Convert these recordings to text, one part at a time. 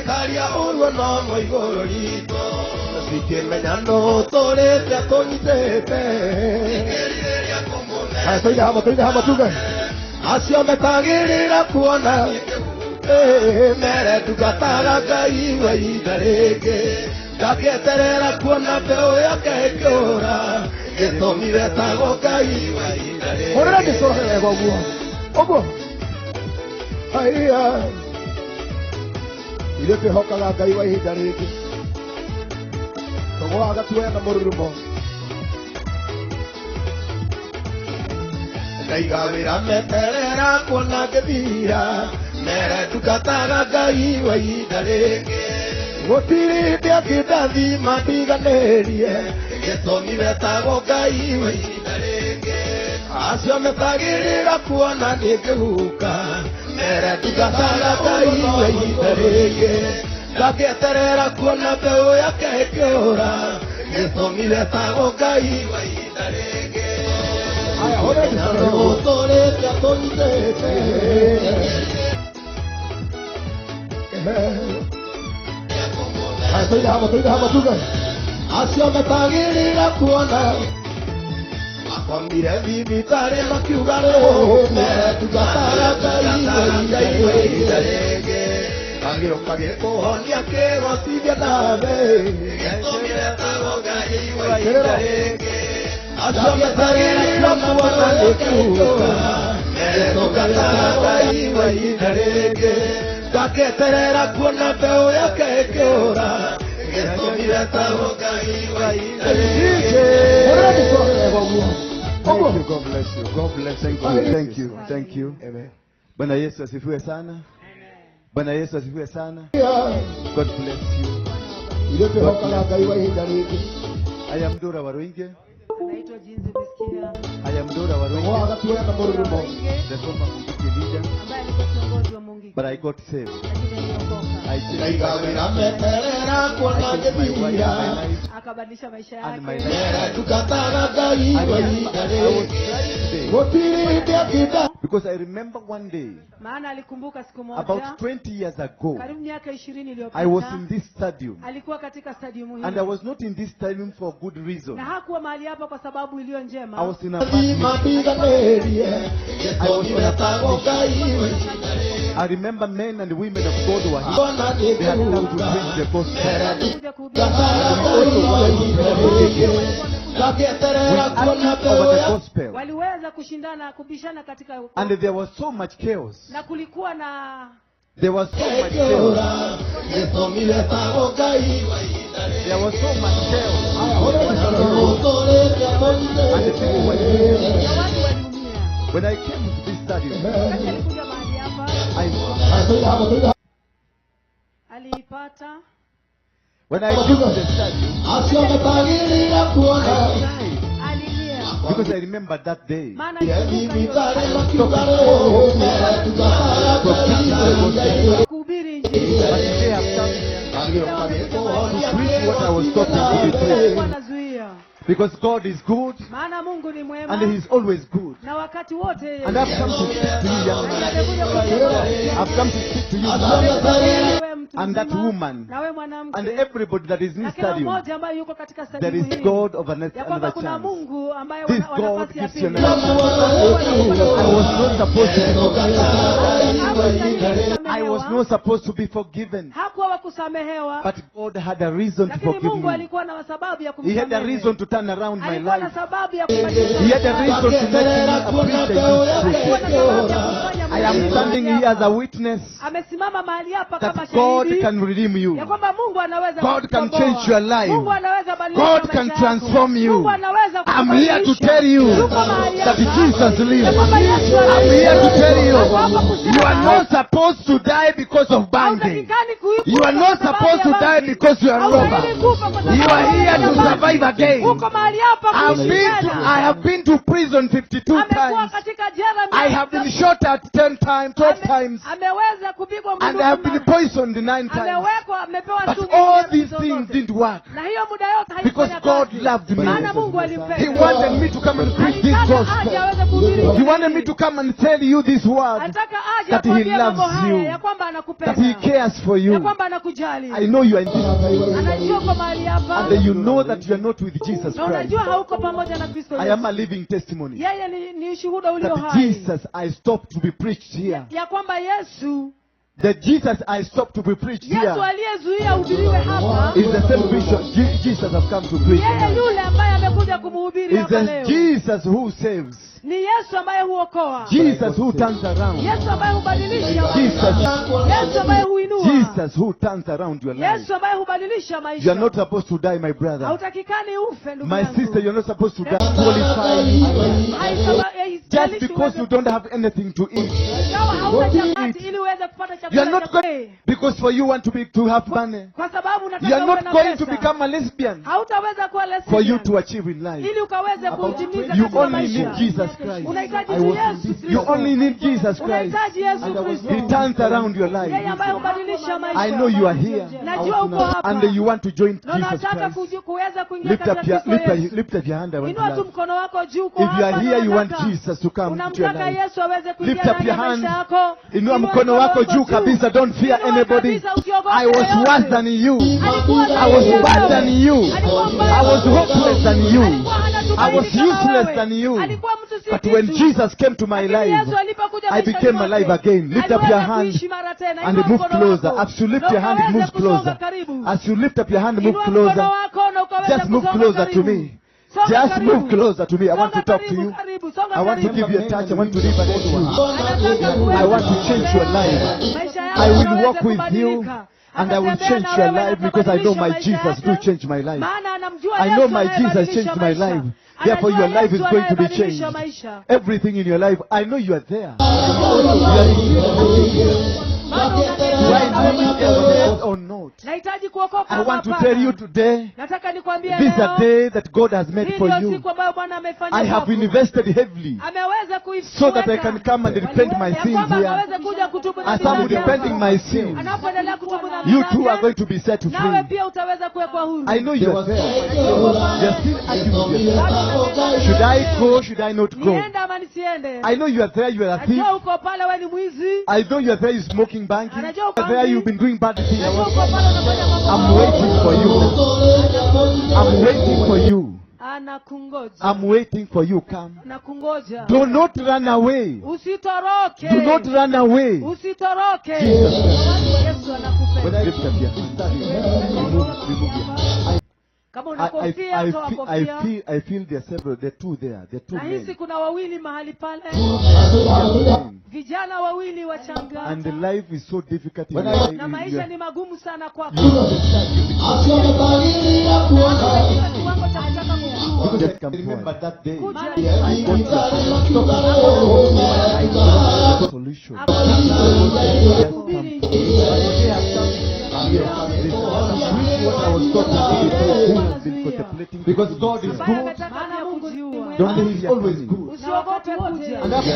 karia urwo no moigoro rito sikimenya no torete atonyitete toiga hamo tuge acio metagirira kuona mere tugataga Ngai wa ihinda rĩngĩ ngagĩeterera kuona mbeũ yake ĩkĩũra gĩtũmire tagwo Ngai wa ihinda rĩngĩ mũrĩre ngĩcoke wega ũguo aiya ithuĩ twĩhokaga Ngai wa ihinda rĩngĩ tũgũaga tuoya na mũrurumo ngaiga wĩra meterera kuona ngĩthira mere tugataga Ngai wa ihinda rĩngĩ gũtirĩ hĩndĩ angĩndathima ndiganĩrie gĩtũmire tagwo Ngai wa ihinda rĩngĩ acio metagĩrĩra kuona nĩngĩhuka mere tugataga Ngai wa ihinda rĩngĩ ngagĩeterera kuona mbeũ yake ĩkĩũra gĩtũmire tagwo Ngai wa ihinda rĩngĩ tũrĩte atũnyitĩte toiga hamo tuge acio metagĩrĩra kuona makomire thibitarĩ makiuga mere tugataga Ngai wa ihinda rĩngĩ agĩũka gĩkũhonia kĩgotithia nawe gĩtũmire tagwo Ngai wa ihinda rĩngĩ acio metagĩrĩra kuona nĩkĩhuka mere tugataga Ngai wa ihinda rĩngĩ ngagĩeterera kuona mbeũ yake ĩkĩũra gĩtũmire tagwo Ngai wa ihinda rĩngĩ. God bless you. God bless you. Thank you. Amen. Bwana Yesu asifiwe sana. Bwana Yesu asifiwe sana. God bless you. I am Dora Waruinge. Naitwa jinsi umesikia. I am Dora Waruinge. The former Mungiki leader. Ambaye alikuwa kiongozi wa Mungiki. But I got saved. Lakini niliokoka. Akabadilisha maisha yake. Because I remember one day, maana alikumbuka siku moja, about 20 years ago, karibu miaka 20 iliyopita, I was in this stadium. alikuwa katika stadium hii. And I was not in this stadium for good reason. Na hakuwa mahali hapa kwa sababu iliyo njema. I was in a I remember men and women of God were here. They had come to preach the gospel. Over the gospel. Waliweza kushindana kubishana katika And there was so much chaos. na kulikuwa na There was so much chaos. There was so much chaos. And the people were watu waliumia. When I came to this stadium, Wakati alikuja mahali hapa, aliipata. when I came to the stadium, Alilia. because I remember that day. Maana alikumbuka kuhubiri injili. But they have come to preach what I was talking to be true. Wanazuia. Because God is good Maana Mungu ni mwema. and He is always good. Na wakati wote. And I've come to speak to you, young man. I've come to speak to you, man. And that woman. Na wewe mwanamke. And everybody that is in this Kila stadium. mmoja ambaye yuko katika There stadium is hii. God of Ya another kwamba kuna chance. Mungu ambaye This wana God nafasi ya gives you pili. another chance. I was not supposed to I was not supposed to be forgiven. Hakuwa wakusamehewa. But God had a reason to Lakini forgive Mungu me. alikuwa na sababu ya He had a kumsamehe. reason to turn around my Alikuwa na life. sababu ya kubadilisha. He had a reason to make me a preacher. Alikuwa na sababu ya kufanya I am standing here as a witness amesimama mahali hapa kama that God shahidi can redeem you. ya kwamba Mungu anaweza God can kukomboa. change your life. Mungu anaweza badilisha God maisha can yako. transform you. Mungu anaweza I'm here to kukubadilisha. tell you Yuko mahali that hapa. Jesus lives. Ya kwamba Yesu I'm anaishi. here to tell you, Ako hapa kusema. you are not supposed to die because of bondage. Hautakikani kuishi You are kwa not sababu supposed to ya die dhambi. because you are a robber. Haustahili kufa kwa sababu You are here ya to dhambi. survive again. Uko mahali hapa I have been to prison 52 Amekuwa times. katika jela I have been shot at 12 times. ameweza kupigwa And I have been mdudu poisoned 9 9 times. amepewa But sumu all mia these zote. things didn't work. Na hiyo muda yote Because haikufanya God kazi. loved me. Maana Mungu alipenda. He wanted me to come and preach this Alitaka gospel. aje aweze kuhubiri He wanted Injili. me to come and tell you this word. Ataka aje That he akwambie mambo loves haya you. ya kwamba That anakupenda. he cares for Ya you. kwamba anakujali. I know you are in this place. Anajua kwa mahali hapa. And you know that you are not with Jesus Na Christ. unajua hauko pamoja na Kristo I am Yesu. a living testimony. Yeye ni ushuhuda ulio That hai. Jesus I stopped to be preached here. Ya kwamba Yesu The Jesus I stopped to be preached Yesu here aliyezuia uhubiriwe hapa. is the same bishop Jesus has come to preach. Yeye yule ambaye amekuja kumhubiri Is hapa the leo. Jesus who saves. Ni Yesu ambaye huokoa. Jesus who turns around. Yesu ambaye hubadilisha. Jesus. Yesu ambaye huinua. Jesus who turns around your life. Yesu ambaye hubadilisha maisha. You are not supposed to die, my brother. Hautakikani ufe ndugu My yangu. sister, you're not supposed to die qualified. Just because you don't have anything to eat. Ingawa hauna chapati ili uweze kupata You are chakula not cha going kweli. because for you want to have money. Kwa sababu You unataka are uwe not na going to pesa. become a lesbian Hautaweza kuwa for you lesbian. to achieve in life. Ili ukaweze kutimiza You katika only maisha. need Jesus Christ. Unahitaji tu Yesu Kristo. You only need Jesus Christ. Unahitaji Yesu Kristo. He turns around your life. Yeye ambaye hubadilisha maisha. I know you are here. Najua uko hapa. And you want to join Na Jesus unataka Christ. kuweza kuingia Lift katika up your, Kristo Yesu. lift up your hand. I want to Inua tu laugh. mkono wako juu kwa If you are hapa. here, you want Unataka. Jesus to come into your Unamtaka life. Yesu aweze kuingia Lift up ndani your ya maisha hand. yako. Inua mkono wako juu kabisa. Don't fear Inua anybody. kabisa, usiogope I was yoyote. worse than you. Alikuwa I was zaidi ya bad wewe. than you. Alikuwa mbaya I was kuliko hopeless wewe. than you. Alikuwa hana I tumaini was kama useless wewe. than you. Alikuwa mtu si But kitu. when Jesus came to my Lakini life, Yesu alipokuja I maishani became mwake, alive again. Lift up your aliweza hand kuishi mara tena. and Inua move mkono closer. wako. As you lift Na your hand, ukaweze move kusonga closer. karibu. As you lift up your hand, move Inua closer. mkono wako na ukaweze Just move kusonga closer to karibu. me. Songa Just karibu. move closer to me. I want to Songa talk to karibu, you. karibu. Songa I want to karibu. give you a touch. I want to live at you. Anataka kuweza I want to change your life. maisha yako I will yaweze walk with you kubadilika. and I will Atatembea change na your wewe na life because I know my atabadilisha Jesus maisha do yako. change my life. Maana anamjua I know Yesu my Jesus anayebadilisha changed my maisha. life. Therefore Anajua your life is Yesu going to be anayebadilisha changed. maisha. Everything in your life, I know you are there. Bado Do I need evidence or not? nahitaji kuokoka. I want to hapana. tell you today, Nataka nikwambie this is a leo, day that God has made hii for ndio you. siku ambayo Bwana amefanya I have kwako. invested heavily Ameweza so that I can come and repent my ya sins kwamba here. akaweza kuja kutubu As dhambi I'm zake repenting hapa. my sins, Anapoendelea kutubu dhambi you zake, too are going to be set nawe free. pia utaweza kuwekwa huru. I know you are there. You're still arguing with yourself. Should I go? Should I not go? Niende ama nisiende? I know you are there. You are a thief. Najua uko pale wewe ni mwizi. I know you are there. You smoking banking. Anajua You uko are there. wapi. You've been doing bad things. Najua uko pale unafanya mambo I'm mabaya. waiting for you. I'm waiting for you. Anakungoja. I'm waiting for you. Come. Nakungoja. Do not run away. Usitoroke. Do not run away. Usitoroke. Jesus. Yesu anakupenda. Lift up your hand. Remove your hand. Kama una kofia, toa kofia. I feel there are several. There are two there. There are two Nahisi men. kuna wawili mahali pale. Vijana wawili wachanga. And the life is so difficult. Na maisha ni magumu sana kwako. Remember that day. Solution. Because God is good. Don't think He's always good. Usiogope kuja. And that's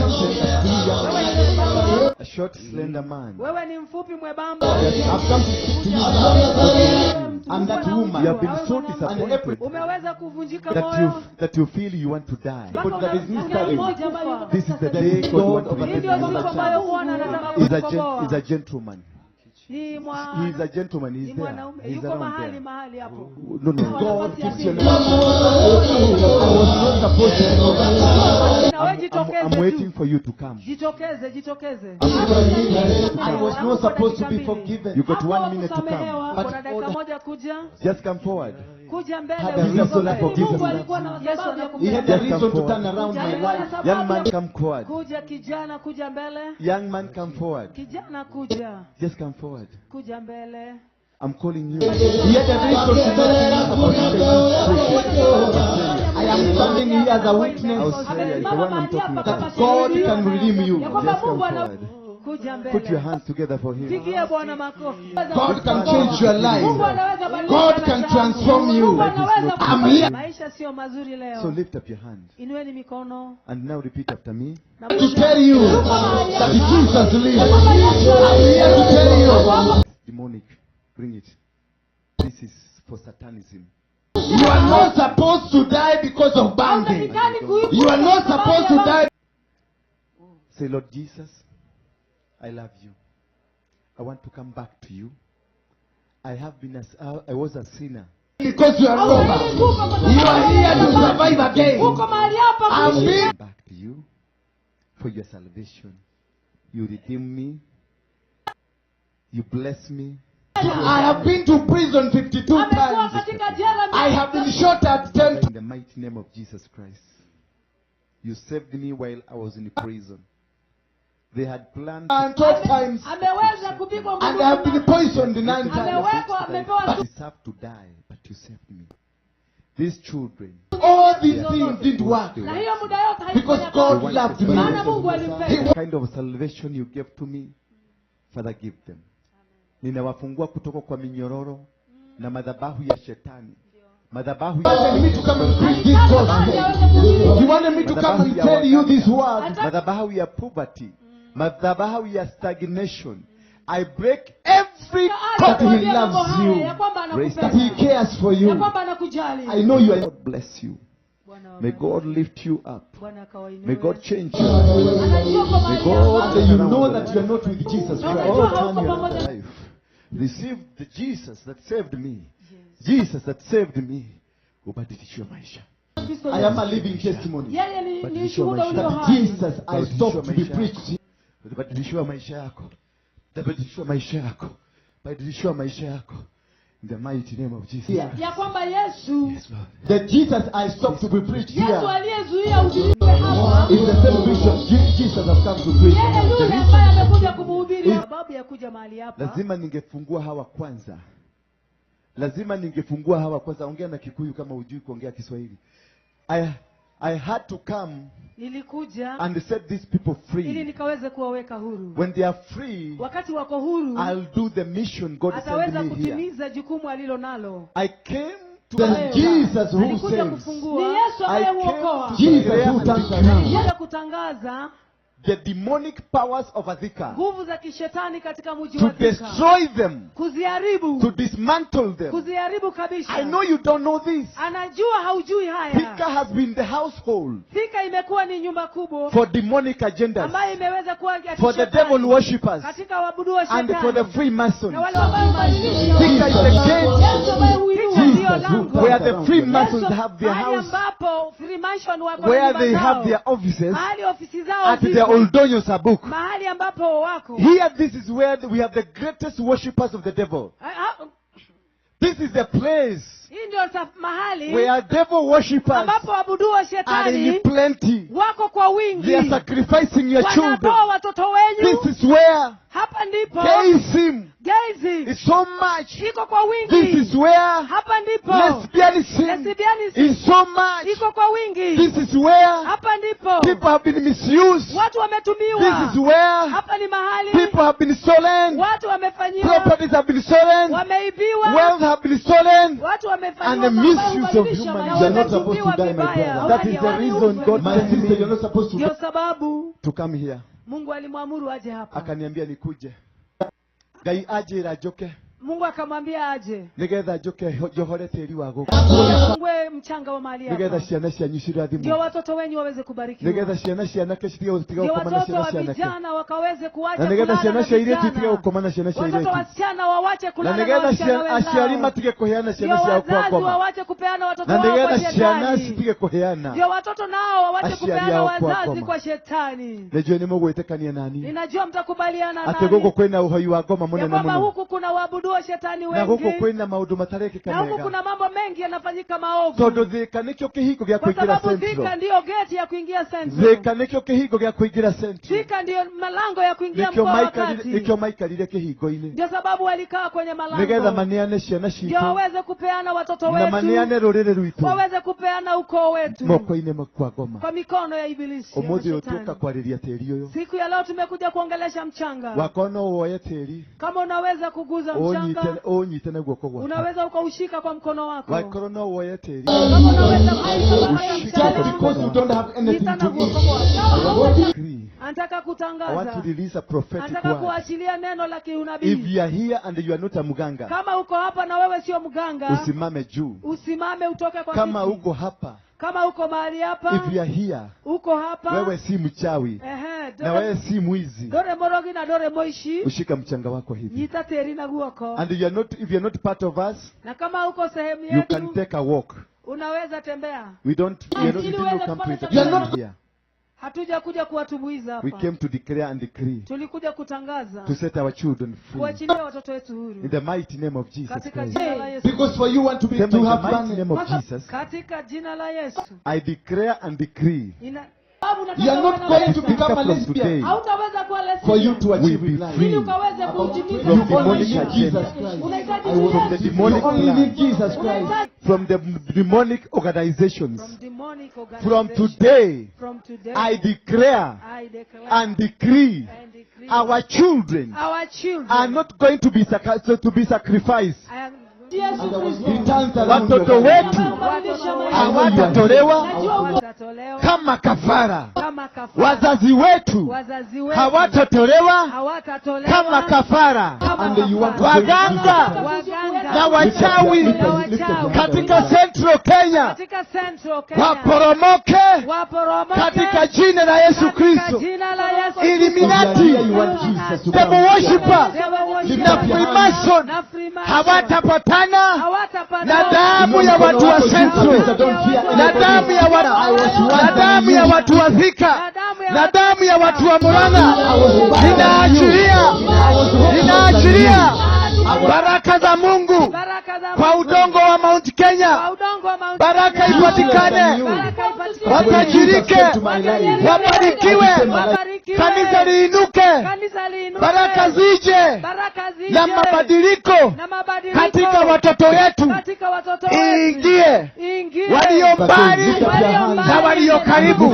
a short, slender man. Wewe ni mfupi mwembamba. I've come to speak to you. And that woman, you have been so disappointed Umeweza kuvunjika moyo. that you feel you want to die. But that is this Mpaka time. This is the day God wants to Hii redeem ndio siku you. ambayo Bwana anataka He's kukukomboa. a gentleman. Ni He's a gentleman. He's ni there. mwanaume. He's Yuko around mahali there. hapo. No. God keeps your name. I was not supposed to. Na wewe I'm jitokeze waiting tu. for you to come. Jitokeze. I was not supposed to be forgiven. You got 1 minute to come. Kuna dakika moja kuja. Just come forward. Kuja mbele. Had a reason for Jesus. Mungu alikuwa na He Yesu had anakupenda. a reason to turn around my life. Young man, come forward. Kuja kijana, kuja mbele. Young man, come forward. Kijana kuja. Just come forward. Kuja mbele. I'm calling you. He had a reason to tell me about I am standing here as a witness. I'll say it's the one I'm talking about. That God can redeem you. Just come forward. Kuja mbele. Put your hands together for Him. Pigie Bwana makofi. God can change your life. Mungu anaweza badilisha God maisha can yako. transform you. Mungu anaweza I'm kubadilisha. here. Maisha sio mazuri leo. So lift up your hand Inueni mikono. and now repeat after me. To tell you that Jesus lives. I'm here to tell you demonic. Bring it. This is for satanism. You are not supposed to die because of banging. You are not supposed to die. Say, Lord Jesus, I love you. I want to come back to you. I was a sinner. Because you are robber. You are here to survive again. I'm back to you for your salvation. You redeem me. You bless me. I have been to prison 52 times. I have been shot at 10. In the mighty name of Jesus Christ. You saved me while I was in prison. They had planned and 12 times. And I have been poisoned 9 times. I deserve to die, but you saved me. These children, all these things didn't work because God loved me. The kind of salvation you gave to me, Father, give them. Ninawafungua kutoka kwa minyororo na madhabahu ya shetani. Madhabahu ya wanted me to come and preach this gospel. He wanted me to come and tell you this word. Madhabahu ya poverty. Madhabahu ya stagnation. I break every that he loves you, that he cares for you. I know you are. God bless you. May God lift you up. May God change you. May God you know that you are not with Jesus Christ. Receive the Jesus that saved me. Jesus that saved me. I am a living testimony. That Jesus, I stopped to be preached. Badilishwa maisha yako. Badilishwa maisha yako. Badilishwa maisha yako. In the mighty name of Jesus. Yeah. Ya kwamba Yesu. Yes, Lord. The Jesus I stopped to be preached here. Yesu aliyezuia uhubiri hapa. Is the same vision Jesus has come to preach. Yeye yule ambaye amekuja kumhubiri sababu ya kuja mahali hapa. Lazima ningefungua hawa kwanza. Lazima ningefungua hawa kwanza. Ongea na Kikuyu kama hujui kuongea Kiswahili. I had to come. Nilikuja and set these people free. Ili nikaweze kuwaweka huru. When they are free, wakati wako huru, I'll do the mission God sent me here. Ataweza kutimiza jukumu alilo nalo. I came to Jesus who saves. Ni Yesu anayeokoa. Jesus who tangaza. Kutangaza the demonic powers of Adhika, nguvu za kishetani katika mji wa Adhika, to destroy them, kuziharibu, to dismantle them. Kuziharibu kabisa. I know you don't know this. Anajua haujui haya. Adhika has been the household. Adhika imekuwa ni nyumba kubwa for demonic agendas, ambayo imeweza kuwa ya for the devil worshippers, katika waabudu wa shetani, and for the Freemasons. na wale ambao Adhika is the gate where the Freemasons have their house, where they have their offices, at the Oldonyo Sabuk. Here, this is where we have the greatest worshippers of the devil. This is the place where devil worshippers are in plenty. They are sacrificing your children. This is where gayism is so much. This is where lesbianism is so much. This is where people have been misused. This is where people have been stolen. Properties have been stolen. Wealth have been stolen. And the misuse of human. You are not supposed to die, my brother. That is the reason God my sister, you're not supposed to come here. Mungu alimwamuru aje hapa. Akaniambia nikuje. Gai aje rajoke. Mungu akamwambia aje. Nigetha joke johore teri wago. Ngwe mchanga wa mahali hapa. Nigetha ciana cianyu cirathimwo. Ndio watoto wenyu waweze kubarikiwa. Nigetha ciana keshitiga utiga ukomana ciana ciana. Vijana wakaweze kuacha kulala. Nigetha ciana ciaire tutiga ukomana ciana ciaire. Watoto wasichana waache kulala. Nigetha ciana aciari matige kuheana ciana ciao kwa koma. Waache kupeana watoto wao kwa shetani. Nigetha ciana citige kuheana. Ndio watoto nao waache kupeana wazazi kwa shetani. Najua ni mugwetekania nani. Ninajua mtakubaliana nani. Ategogo kwena uhai wa ngoma munene muno. Huku kuna waabudu wa shetani wengi. Huko kwenda maundu matareki kamega. Na huko kuna mambo mengi yanafanyika maovu. Todo Thika nikyo kihingo gya kuingira centro. Thika ndio gate ya kuingia centro. Thika nikyo kihingo gya kuingira centro. Thika ndio malango ya kuingia mkoa wa kati. Nikyo maikarire kihingo-ini. Ndio sababu walikaa kwenye malango. Nigetha maneane ciana citu. Ndio waweze kupeana watoto wetu. Na maneane rurire rwitu. Waweze kupeana ukoo wetu. Moko-ini makwa ngoma. Kwa mikono ya ibilisi. Umuthi utuka kwariria teri uyu. Siku ya leo tumekuja kuongelesha mchanga. Wakono woye teri. Kama unaweza kuguza mchanga. mchanga, unaweza ukaushika kwa mkono wako. Kama unaweza Just because you don't have anything to eat. anataka I want to kutangaza, release a prophetic anataka word. kuachilia neno la If kiunabii. you are here and you are not a muganga, Kama uko hapa na wewe sio mganga, usimame juu. usimame utoke kwa Kama kiti. uko hapa, Kama uko mahali hapa, if you are here, uko hapa, wewe si mchawi na wewe si mwizi, dore morogi na dore moishi, ushika mchanga wako hivi. nyita teri na guoko. And you are not, if you are not part of us, Na kama uko sehemu you can yetu, take a walk. unaweza tembea. We don't come to You are not- entertain here. Hatuja kuja kuwatubuiza We hapa. came to declare and decree, Tulikuja kutangaza, to set our children free. kuachilia watoto wetu In huru. the mighty name of Jesus Katika Christ. jina la Yesu. Because for you want to be Sema to in the have mighty money. name of Jesus, Katika jina la Yesu. I declare and decree, You are not going to become a from lesbian. today, Hautaweza kuwa For you lesbian. to we achieve be it life. free Ili ukaweze kutimiza from You only demonic need Jesus agenda, Christ. unahitaji I will- from the Yesu. demonic You only need plan, Jesus Christ. from the demonic organizations. From demonic From organization. today, From today, I declare I declare and decree, and decree our children our children are not going to be sacrificed. Returns around Watoto your wetu hawatatolewa watatolewa kama kafara. kama kafara. Wazazi wetu Wazazi wetu hawatatolewa hawatatolewa kama kafara. kama And you want to kafara. Waganga Waganga na wachawi na wachawi katika Central Kenya katika Central Kenya waporomoke waporomoke katika jina la Yesu katika Kristo. jina la Yesu. Illuminati, You want Jesus to devil come. worshiper Devil na worshiper Freemason na Freemason hawatapatana hawatapata na damu ya watu wa Central, na damu ya watu wa Thika, na damu ya watu wa Murang'a. Ninaachilia baraka za Mungu baraka za kwa udongo wa Mount Kenya. kwa udongo wa Mount Baraka Kenya. ipatikane, Baraka ipatikane. watajirike, wabarikiwe, Wabarikiwe. kanisa liinuke, Kanisa liinuke. baraka zije Baraka zije. na mabadiliko Na mabadiliko katika watoto wetu katika watoto wetu. iingie, Iingie. walio mbali na walio karibu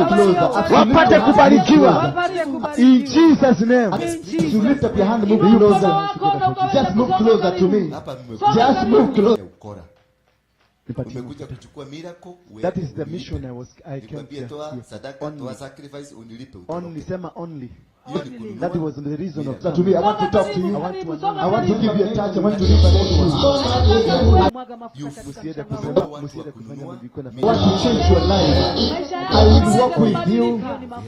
wapate kubarikiwa. Wapate kubarikiwa. In Jesus' name. You lift up your hand, move closer. Just move closer to me. Just move closer. ukora. Umekuja kuchukua miracle. That is the mission I came Nikwambie to toa here. sadaka, toa sacrifice, unilipe Only, sema only. Hiyo ni kununua. That was the reason of To me, I want to talk to you. I want to I want to give you a touch. I want to live by you. Mwaga mafuta katika Msiende mchanga kusema, huu. msiende kufanya mjiko na I want to change your life. I will walk with you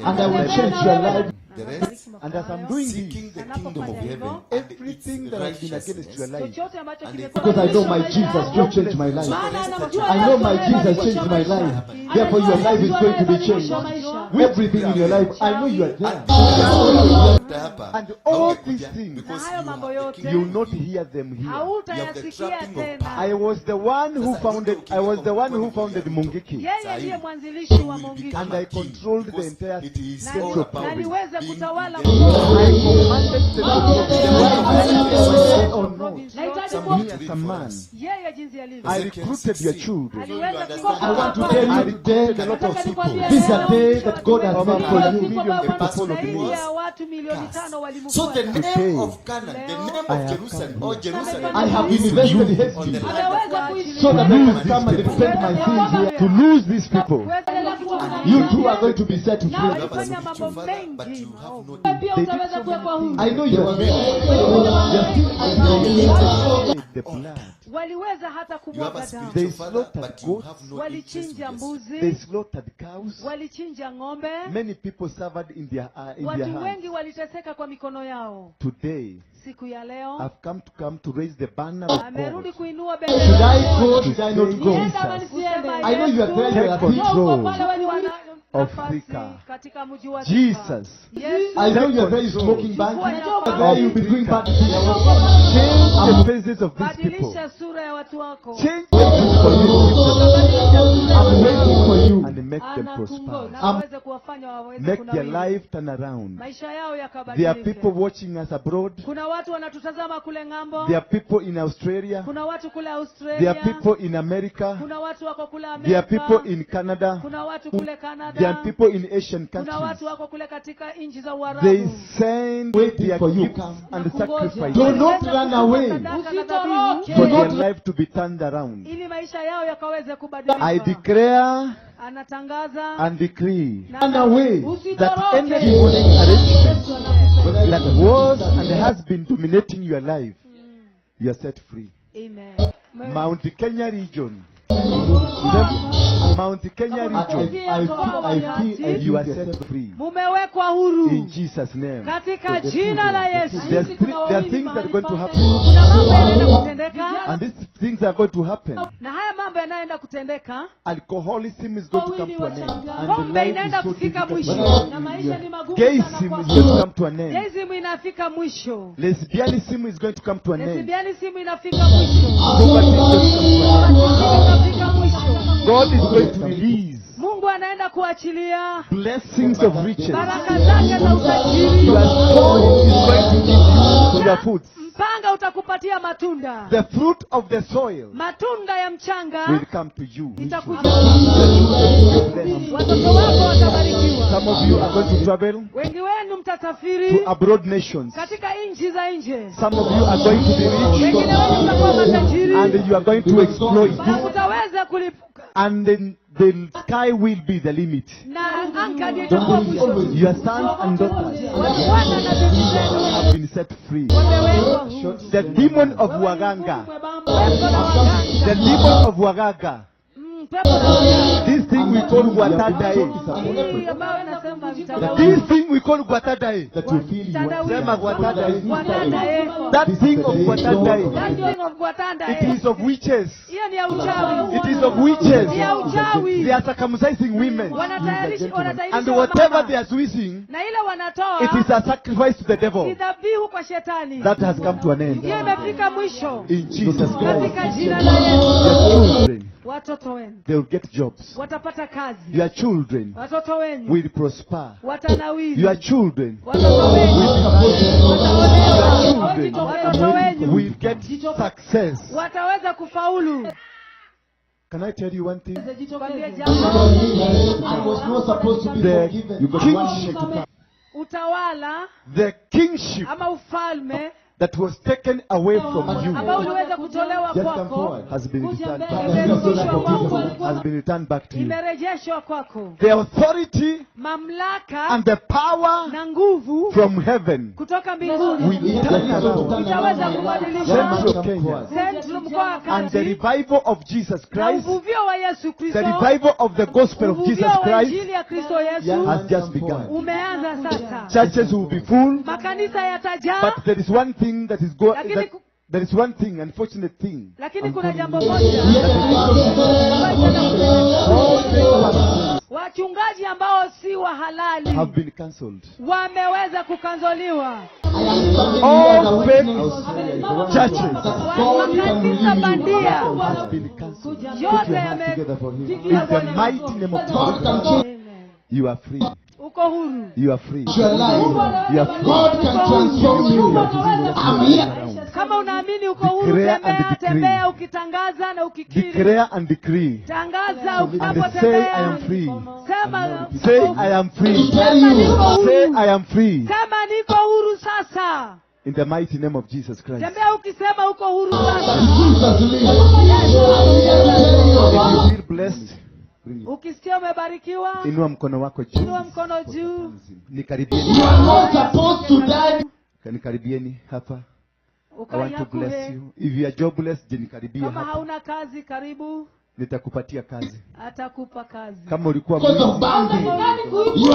and I will change your life. The rest, And as I'm doing seeking this, the kingdom of heaven, everything that has been against your life, Chochote ambacho And kimekuwa Because I know my Jesus will change my life. I know my Jesus changed my life. Therefore, your life is going to be changed. Everything in your life, I know you are there. hapa, and all haungekuja these things, because Na hayo you mambo have the yote. kingdom you of will not heaven. hear them here. hautayasikia tena. I was the one who founded Mungiki, Yeye ndiye mwanzilishi wa Mungiki. and I controlled the entire It is Na all about aliweza being kutawala in the- I commanded the or not. Nahitaji Some kuwa need to read Some for man. us. yeye jinsi alivyo. I recruited your children. Aliweza You kuwa I want to hapa. tell I you recruited today, a lot of people. this is a day that God has made for you. Zaidi ya watu milioni 5 So the walimfuata. name of Canaan, the name I of have Jerusalem, come or here. Jerusalem, I have is invested you heavily on the land of Ameweza kuishi so that I can come and defend my sins here. To lose these people, You too are going to be set free. You have a Walifanya mambo spiritual father, but mengi you have maovu. no Pia They did utaweza so kuwekwa many huru. I know you are there. the blood. Waliweza hata You have kumwaga a damu. They spiritual father, slaughtered but you goats. have no interest in Walichinja this. They mbuzi, slaughtered cows. walichinja ng'ombe. Many people suffered in their Watu hands. wengi waliteseka kwa mikono yao. Today, Siku ya leo I've come to raise the banner of amerudi God. kuinua Should bendera. I go? Should I not go? Nienda ama nisiende? I know you are there. You are Take there. control Wale wenye wana of nafasi Thika. katika mji wa Thika. Jesus. Yesu. I know you are there. You smoking bad. There you be doing bad. Change the faces of these people. Badilisha sura ya watu wako. Change I'm waiting for you. and make them Anakungoja prosper. na aweze kuwafanya waweze Make their kunawiri. life turn around. Maisha yao There are yakabadilike. people watching us abroad. Kuna watu wanatutazama kule ng'ambo. There are people in Australia. Kuna watu kule There Australia. are people in America. Kuna watu wako kule There are Amerika. people in Canada. Kuna watu kule There Canada. There are people in Asian kuna countries. watu wako kule katika nchi za They Uarabu. send Waiting their for you. gifts and sacrifices Do not run away. for their life to be turned around. ili maisha yao yakaweze kubadilika. I declare Anatangaza and decree Run away. that any demonic arrangement that was and has been dominating your life, you are set free. Amen. Mount Kenya region. Mount Kenya region. You are set free. Mumewekwa huru In Jesus' name. katika jina la Yesu. There are things that are going to happen. Kuna mambo yanaenda kutendeka, And these things are going to happen. na haya mambo yanaenda kutendeka. Alcoholism is going to come to an end. And Pombe life inaenda is so kufika difficult. mwisho, na maisha ni magumu sana Gayism kwako. is going to come to an end. Gayism inafika mwisho. Lesbianism is going to come to an end. Lesbianism inafika mwisho. Poverty is going to come to an end. Inafika mwisho. God is going to release Mungu anaenda kuachilia blessings of riches. baraka zake za utajiri. Your soul is going to give you your food. Mpanga utakupatia matunda. The fruit of the soil Matunda ya mchanga will come to you. itakuja. Blessed. Watoto wako watabarikiwa. Some of you are going to travel Wengi wenu mtasafiri to abroad nations. katika nchi za nje. Some of you are going to be rich, Wengine wenu mtakuwa matajiri and you are going to exploit. na mtaweza kulipuka. And then the sky will be the limit. Na anga ndio itakuwa mwisho. Your sons and daughters Wana na bibi zenu have been set free. wamewekwa huru. The demon of Waganga, Pepo la waganga. the demon of Wagaga, Pepo la waganga. this thing we call Guatadae. Hii ambayo inasema This thing we call Guatadae. That you feel you are. Sema Guatadae. Guatadae. That thing of Guatadae. That thing of Guatadae. It is of witches. Hiyo ni ya uchawi. It is of witches. Ni ya uchawi. They are circumcising women. Wanatayarisha And whatever wamama. they are switching, Na ile wanatoa it is a sacrifice to the ni devil. dhabihu kwa shetani. That has come to an end. Hiyo imefika mwisho. In Jesus Christ. Katika jina la Yesu. Your children, Watoto wenu they will get jobs. watapata kazi. Your children Watoto wenu will prosper. watanawiri. Your children Watoto wenu watoto wenu will get success. wataweza kufaulu. Can I tell you one thing? Kwambie jambo, I was not supposed to be The forgiven. kingship, utawala the kingship ama ufalme that was taken away from ambao you uliweza kutolewa Just come kwako forward. has been returned back. Has been returned back to you. imerejeshwa kwako. The authority Mamlaka and the power na nguvu from heaven kutoka mbinguni will turn around. itaweza kubadilisha Central Kenya. Central mkoa wa And the Kati revival of Jesus na Christ, uvuvio wa Yesu the Kristo, revival of the gospel of Jesus uvuvio wa Christ injili ya Kristo Yesu has just begun. umeanza sasa. Churches will be full, Makanisa yatajaa, but there is one thing that is going. Lakini There is one thing, unfortunate thing. lakini kuna jambo moja. Wachungaji ambao si wa halali Have been cancelled. wameweza kukanzoliwa. All fake churches Makanisa bandia have been cancelled. yote yame In the mighty name of Jesus, Amen. you are free. Uko huru. You are free. Your life. You are free. God can transform you. I'm here. Kama unaamini uko huru, Declare and tembea decree. tembea ukitangaza na ukikiri. Declare and decree. Tangaza And say, I unapotembea. am free. Sema Say, I am free. Sema niko huru. Say, I am free. Sema niko huru sasa. In the mighty name of Jesus Christ. Tembea ukisema uko huru sasa. Jesus If you feel blessed, bring it. Ukisikia umebarikiwa, Inua mkono wako juu. inua mkono juu. Nikaribieni. You are not supposed to die. Nikaribieni hapa. I want to bless Ukanyakuhe. you. If you are jobless, je nikaribie Kama hapa. hauna kazi, karibu Nitakupatia kazi. atakupa kazi. Kama ulikuwa Because mwizi, of bondage. You